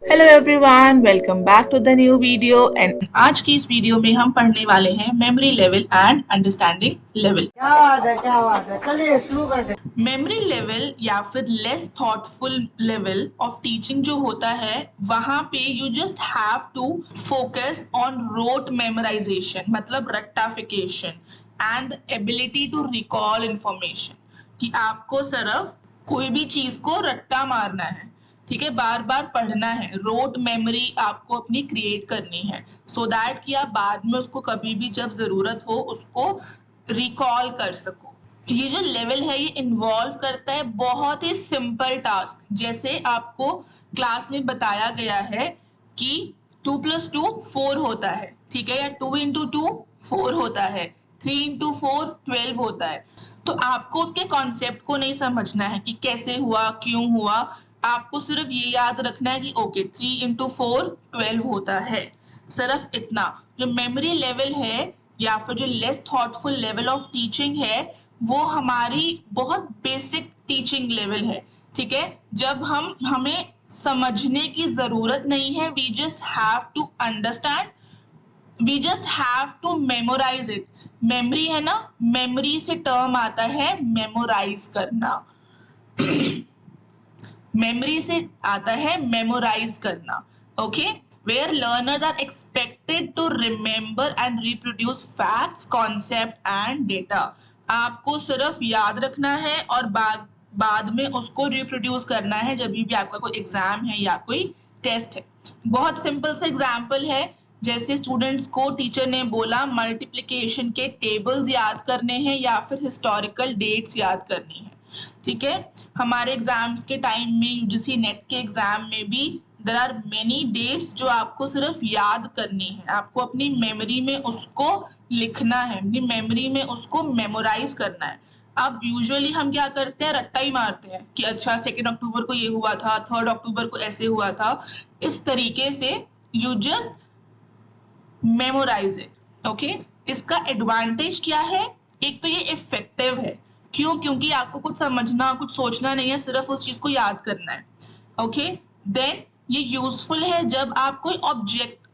Hello everyone, welcome back to the new video. And आज की इस वीडियो में हम पढ़ने वाले हैं memory level and understanding level. क्या बात है, चलिए शुरू करते हैं। मेमोरी लेवल या फिर less thoughtful level of teaching जो होता है, वहां पे you just have to focus on rote memorization, मतलब रट्टाफिकेशन and ability to recall information, कि आपको सिर्फ कोई भी चीज को रट्टा मारना है, ठीक है, बार बार पढ़ना है। रोट मेमोरी आपको अपनी क्रिएट करनी है सो दैट कि आप बाद में उसको कभी भी जब जरूरत हो उसको रिकॉल कर सको। ये जो लेवल है ये इन्वॉल्व करता है बहुत ही सिंपल टास्क, जैसे आपको क्लास में बताया गया है कि 2+2 4 होता है, ठीक है, या 2 × 2 4 होता है, 3 × 4 12 होता है। तो आपको उसके कॉन्सेप्ट को नहीं समझना है कि कैसे हुआ, क्यों हुआ। आपको सिर्फ ये याद रखना है कि ओके 3 × 4 12 होता है, सिर्फ इतना। जो मेमोरी लेवल है या फिर जो less thoughtful level of teaching है, वो हमारी बहुत बेसिक टीचिंग लेवल है, ठीक है, जब हमें समझने की जरूरत नहीं है, we just have to understand, we just have to memorise it. Memory है ना, मेमोरी से टर्म आता है मेमोराइज करना, मेमोरी से आता है मेमोराइज करना, okay, where learners are expected to remember and reproduce facts, concept and data. आपको सिर्फ याद रखना है और बाद में उसको रिप्रोड्यूस करना है जब भी आपका कोई एग्जाम है या कोई टेस्ट है। बहुत सिंपल सा एग्जाम्पल है, जैसे स्टूडेंट्स को टीचर ने बोला मल्टीप्लिकेशन के टेबल्स याद करने हैं या फिर हिस्टोरिकल डेट्स याद करनी है, ठीक है। हमारे एग्जाम्स के टाइम में यूजीसी नेट के एग्जाम में भी देयर आर मेनी डेट्स जो आपको सिर्फ याद करनी है, आपको अपनी मेमोरी में उसको लिखना है, अपनी मेमोरी में उसको मेमोराइज करना है। अब यूजुअली हम क्या करते हैं, रट्टा ही मारते हैं कि अच्छा 2 अक्टूबर को ये हुआ था, 3 अक्टूबर को ऐसे हुआ था। इस तरीके से you just memorise it, okay. इसका एडवांटेज क्या है, एक तो ये इफेक्टिव है, क्यों, क्योंकि आपको कुछ समझना कुछ सोचना नहीं है, सिर्फ उस चीज को याद करना है, ओके। देन ये यूजफुल है जब आप कोई ऑब्जेक्ट,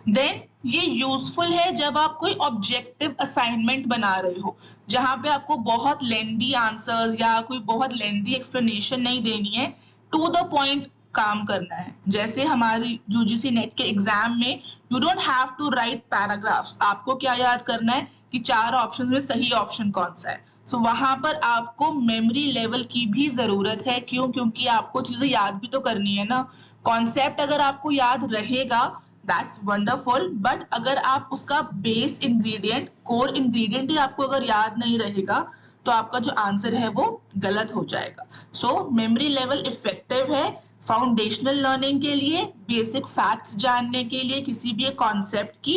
देन ये यूजफुल है जब आप कोई ऑब्जेक्टिव असाइनमेंट बना रहे हो, जहां पे आपको बहुत लेंदी आंसर्स या कोई बहुत लेंदी एक्सप्लेनेशन नहीं देनी है, टू द पॉइंट काम करना है। जैसे हमारी यूजीसी नेट के एग्जाम में you don't have to write paragraphs, आपको क्या याद करना है कि 4 ऑप्शन में सही ऑप्शन कौन सा है। सो वहां पर आपको मेमोरी लेवल की भी जरूरत है, क्यों, क्योंकि आपको चीजें याद भी तो करनी है ना। कॉन्सेप्ट अगर आपको याद रहेगा दैट्स वंडरफुल, बट अगर आप उसका बेस इंग्रेडिएंट, कोर इंग्रेडिएंट ही आपको अगर याद नहीं रहेगा तो आपका जो आंसर है वो गलत हो जाएगा। सो मेमोरी लेवल इफेक्टिव है फाउंडेशनल लर्निंग के लिए, बेसिक फैक्ट्स जानने के लिए किसी भी कॉन्सेप्ट की,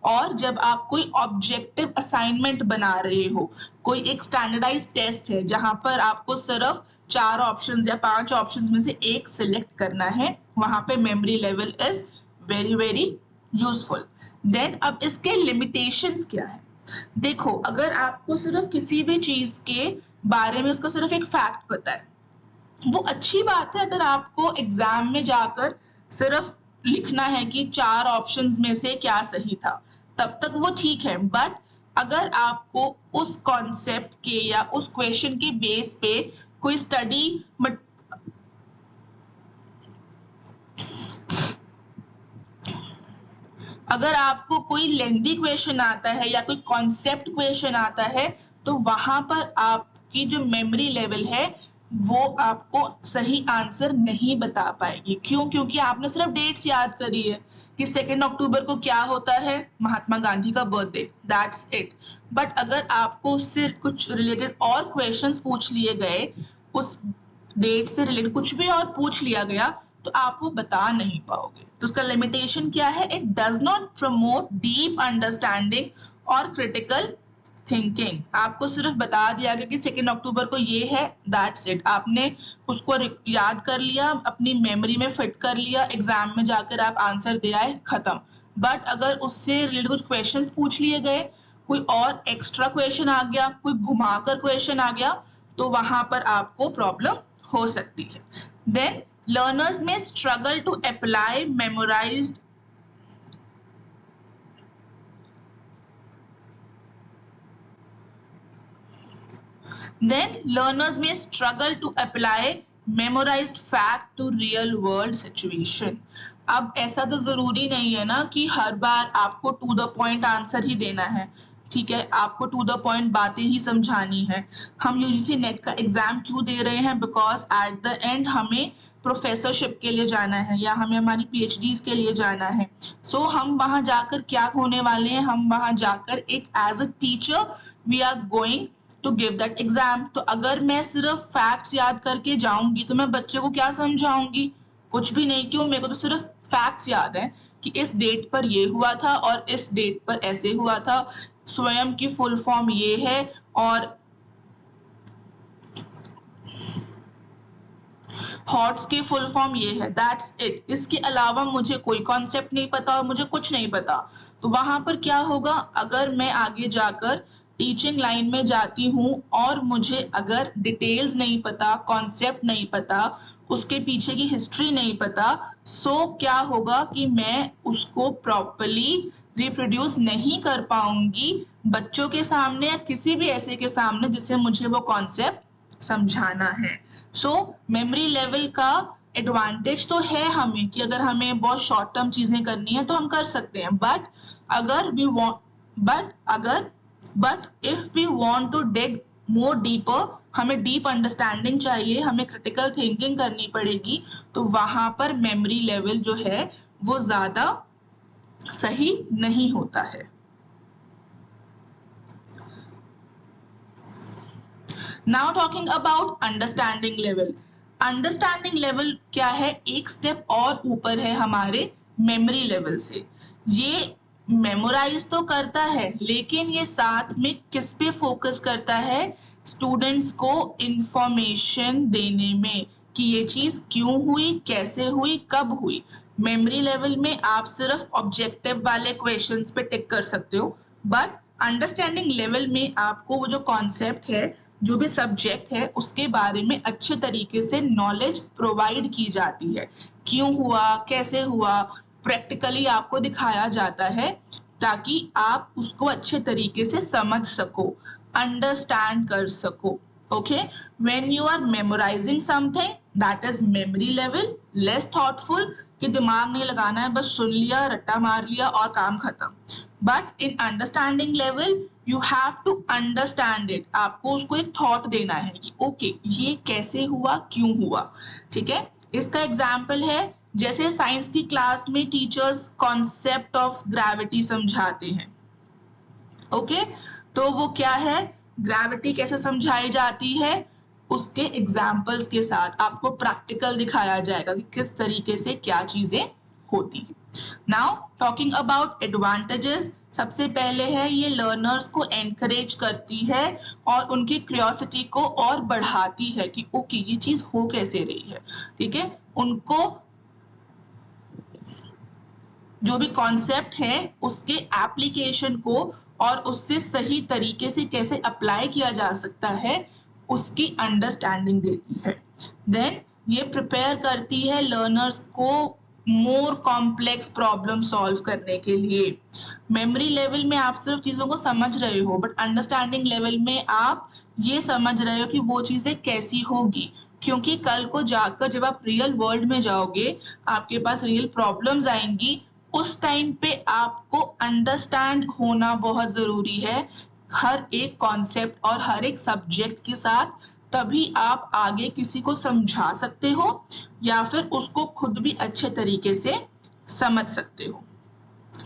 और जब आप कोई ऑब्जेक्टिव असाइनमेंट बना रहे हो, कोई एक स्टैंडर्डाइज टेस्ट है जहां पर आपको सिर्फ 4 ऑप्शंस या 5 ऑप्शंस में से एक सिलेक्ट करना है, वहां पे memory level is very very useful. Then अब इसके लिमिटेशंस क्या है, देखो, अगर आपको सिर्फ किसी भी चीज के बारे में उसका सिर्फ एक फैक्ट पता है, वो अच्छी बात है। अगर आपको एग्जाम में जाकर सिर्फ लिखना है कि 4 ऑप्शंस में से क्या सही था, तब तक वो ठीक है, बट अगर आपको उस कॉन्सेप्ट के या उस क्वेश्चन के बेस पे कोई स्टडी, अगर आपको कोई लेंदी क्वेश्चन आता है या कोई कॉन्सेप्ट क्वेश्चन आता है, तो वहां पर आपकी जो मेमोरी लेवल है वो आपको सही आंसर नहीं बता पाएगी, क्यों, क्योंकि आपने सिर्फ डेट्स याद करी है कि 2 अक्टूबर को क्या होता है, महात्मा गांधी का बर्थडे, दैट्स इट। बट अगर आपको उससे कुछ रिलेटेड और क्वेश्चंस पूछ लिए गए, उस डेट से रिलेटेड कुछ भी और पूछ लिया गया, तो आप वो बता नहीं पाओगे। तो उसका लिमिटेशन क्या है, it does not promote deep understanding और क्रिटिकल थिंकिंग। आपको सिर्फ बता दिया गया कि 2 अक्टूबर को ये है, दैट्स इट, आपने उसको याद कर लिया, अपनी मेमोरी में फिट कर लिया, एग्जाम में जाकर आप आंसर दे आए, खत्म। बट अगर उससे रिलेटेड कुछ क्वेश्चंस पूछ लिए गए, कोई और एक्स्ट्रा क्वेश्चन आ गया, कोई घुमाकर क्वेश्चन आ गया, तो वहां पर आपको प्रॉब्लम हो सकती है। Then learners may struggle to apply memorised Then learners may struggle to apply memorized fact to real world situation. अब ऐसा तो जरूरी नहीं है ना कि हर बार आपको टू द पॉइंट आंसर ही देना है, ठीक है, आपको टू द पॉइंट बातें ही समझानी है। हम यूजीसी नेट का एग्जाम क्यों दे रहे हैं? बिकॉज एट द एंड हमें प्रोफेसरशिप के लिए जाना है या हमें हमारी पीएचडीज के लिए जाना है। सो हम वहां जाकर क्या होने वाले हैं? हम वहां जाकर एक as a teacher we are going to give that exam. तो अगर मैं सिर्फ फैक्ट्स याद करके जाऊंगी तो मैं बच्चे को क्या समझाऊंगी? कुछ भी नहीं। क्यों? मेरे को तो सिर्फ फैक्ट्स याद है कि इस डेट पर ये हुआ था और इस डेट पर ऐसे हुआ था, स्वयं की फुल फॉर्म ये है और हॉट्स की फुल फॉर्म ये है, दैट्स इट। इसके अलावा मुझे कोई कॉन्सेप्ट नहीं पता और मुझे कुछ नहीं पता। तो वहां पर क्या होगा? अगर मैं आगे जाकर टीचिंग लाइन में जाती हूँ और मुझे अगर डिटेल्स नहीं पता, कॉन्सेप्ट नहीं पता, उसके पीछे की हिस्ट्री नहीं पता, सो क्या होगा कि मैं उसको प्रॉपर्ली रिप्रोड्यूस नहीं कर पाऊंगी बच्चों के सामने या किसी भी ऐसे के सामने जिसे मुझे वो कॉन्सेप्ट समझाना है। सो मेमोरी लेवल का एडवांटेज तो है हमें कि अगर हमें बहुत शॉर्ट टर्म चीजें करनी है तो हम कर सकते हैं, but if we want to dig more deeper, हमें डीप अंडरस्टैंडिंग चाहिए, हमें क्रिटिकल थिंकिंग करनी पड़ेगी, तो वहां पर मेमोरी लेवल जो है वो ज्यादा सही नहीं होता है। Now talking about understanding level. Understanding level क्या है? एक स्टेप और ऊपर है हमारे मेमोरी लेवल से। ये मेमोराइज तो करता है लेकिन ये साथ में किस पे फोकस करता है? स्टूडेंट्स को इंफॉर्मेशन देने में कि ये चीज क्यों हुई, कैसे हुई, कब हुई। मेमोरी लेवल में आप सिर्फ ऑब्जेक्टिव वाले क्वेश्चंस पे टिक कर सकते हो, बट अंडरस्टैंडिंग लेवल में आपको वो जो कॉन्सेप्ट है, जो भी सब्जेक्ट है, उसके बारे में अच्छे तरीके से नॉलेज प्रोवाइड की जाती है। क्यों हुआ, कैसे हुआ, प्रैक्टिकली आपको दिखाया जाता है ताकि आप उसको अच्छे तरीके से समझ सको, अंडरस्टैंड कर सको। Okay, when you are memorising something that is memory level, less thoughtful कि दिमाग नहीं लगाना है, बस सुन लिया, रट्टा मार लिया और काम खत्म। But in understanding level you have to understand it, आपको उसको एक थॉट देना है कि ओके ये कैसे हुआ, क्यों हुआ। ठीक है, इसका एग्जाम्पल है जैसे साइंस की क्लास में टीचर्स कॉन्सेप्ट ऑफ ग्रेविटी समझाते हैं। ओके, तो वो क्या है, ग्रेविटी कैसे समझाई जाती है, उसके एग्जाम्पल्स के साथ आपको प्रैक्टिकल दिखाया जाएगा कि किस तरीके से क्या चीजें होती है। नाउ टॉकिंग अबाउट एडवांटेजेस, सबसे पहले है ये लर्नर्स को एनकरेज करती है और उनकी क्यूरियोसिटी को और बढ़ाती है कि ओके ये चीज हो कैसे रही है। ठीक है, उनको जो भी कॉन्सेप्ट है उसके एप्लीकेशन को और उससे सही तरीके से कैसे अप्लाई किया जा सकता है उसकी अंडरस्टैंडिंग देती है। देन ये प्रिपेयर करती है लर्नर्स को मोर कॉम्प्लेक्स प्रॉब्लम सॉल्व करने के लिए। मेमोरी लेवल में आप सिर्फ चीजों को समझ रहे हो, बट अंडरस्टैंडिंग लेवल में आप ये समझ रहे हो कि वो चीजें कैसी होगी, क्योंकि कल को जाकर जब आप रियल वर्ल्ड में जाओगे, आपके पास रियल प्रॉब्लम्स आएंगी, उस टाइम पे आपको अंडरस्टैंड होना बहुत जरूरी है हर एक कॉन्सेप्ट और हर एक सब्जेक्ट के साथ, तभी आप आगे किसी को समझा सकते हो या फिर उसको खुद भी अच्छे तरीके से समझ सकते हो।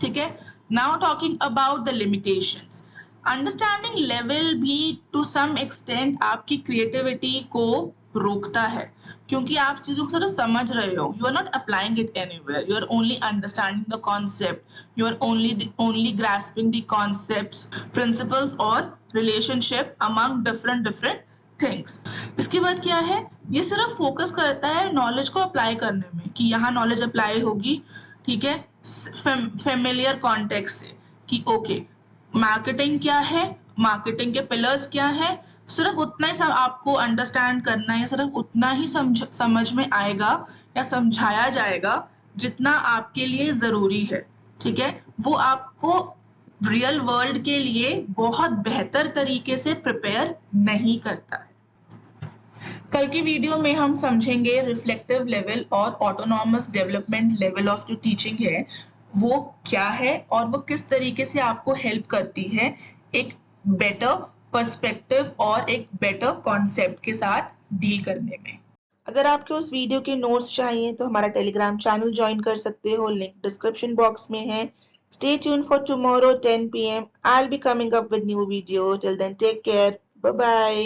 ठीक है, now talking about the limitations. Understanding level भी टू सम एक्सटेंट आपकी क्रिएटिविटी को रोकता है, क्योंकि आप चीजों को सिर्फ समझ रहे हो, you are not applying it anywhere, you are only understanding the concept, you are only grasping the concepts, principles और रिलेशनशिप अमंग डिफरेंट थिंग्स। इसके बाद क्या है, ये सिर्फ फोकस करता है नॉलेज को अप्लाई करने में कि यहाँ नॉलेज अप्लाई होगी। ठीक है, फेमिलियर कॉन्टेक्स्ट से कि ओके मार्केटिंग क्या है, मार्केटिंग के पिलर्स क्या है, सिर्फ उतना ही आपको अंडरस्टैंड करना है, सिर्फ उतना ही समझ में आएगा या समझाया जाएगा जितना आपके लिए ज़रूरी है, ठीक है? वो आपको रियल वर्ल्ड के लिए बहुत बेहतर तरीके से प्रिपेयर नहीं करता है। कल की वीडियो में हम समझेंगे रिफ्लेक्टिव लेवल और ऑटोनॉमस डेवलपमेंट लेवल ऑफ जो टीचिंग है वो क्या है और वो किस तरीके से आपको हेल्प करती है एक बेटर पर्सपेक्टिव और एक बेटर कॉन्सेप्ट के साथ डील करने में। अगर आपके उस वीडियो के नोट्स चाहिए तो हमारा टेलीग्राम चैनल ज्वाइन कर सकते हो, लिंक डिस्क्रिप्शन बॉक्स में है। Stay tuned for tomorrow 10 p.m. I'll be coming up with new video. Till then, take care. Bye bye.